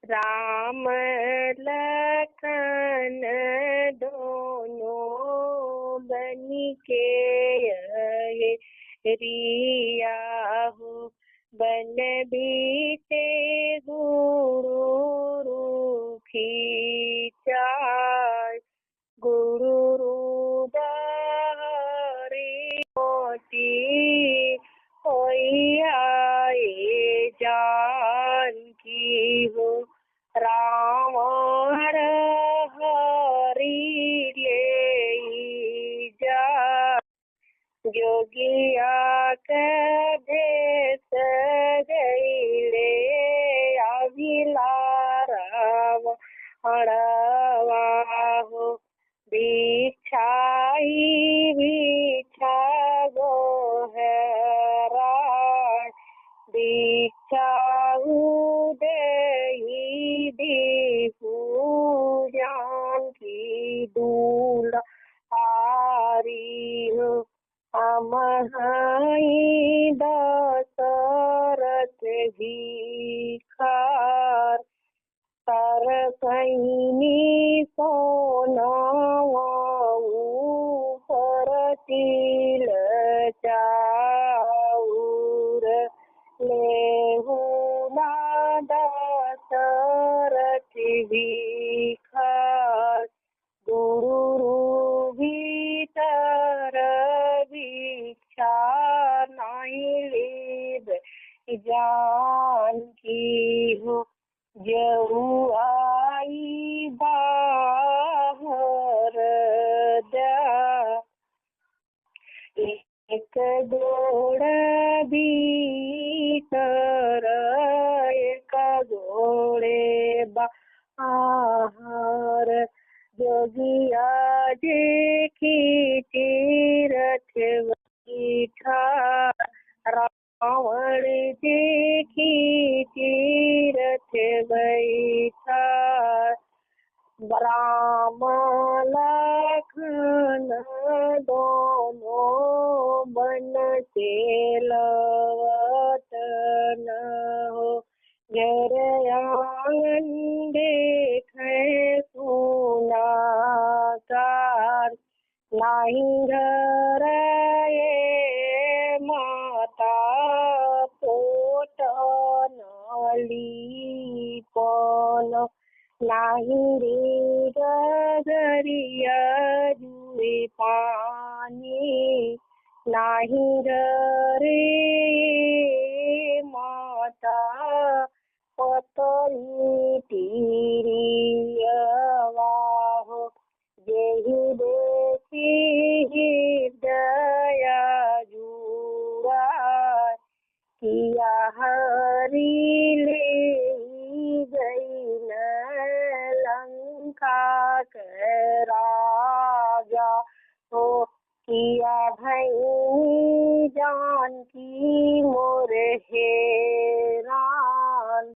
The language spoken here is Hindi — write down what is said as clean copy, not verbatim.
राम लखन दोनों बन के रिया हो। बन बीते गुरु रूखी चाय। गुरु बारी मोती होई आए जानकी हो। रावण हरि ले जा। जोगिया के भेष गईले अभिला रावणवा हो। बिछाई बिछा गोहरा बिछाऊ देहि दिहु जानकी दूल्हा आरी हो। अमहाई दशरथ भिखार तर कहीं सोनावा ऊपर तिल चाउर लेहु ना दशरथ भिखार। गुरु भीतर भिक्षा नहीं लेब जानकी हो। जहु आई बाहर जा। एक गोड़ भीतर एक गोड़े बाहर। जोगिया देखी तीरथ बैठा। रावण देखी तीरथ बैठा। राम लखन दोनों बन के लवतन हो। घर आंगन देखे सुनाकार। नहीं घर ये माता पोत नली पन। नहीं रे गरिया जुए पानी। नहीं रे माता पतली तीरियवा हो। जेहि देखी हृदय जुड़ा। किया हरि ले गई न लंका के राजा हो। किया भई जानकी मोर हे।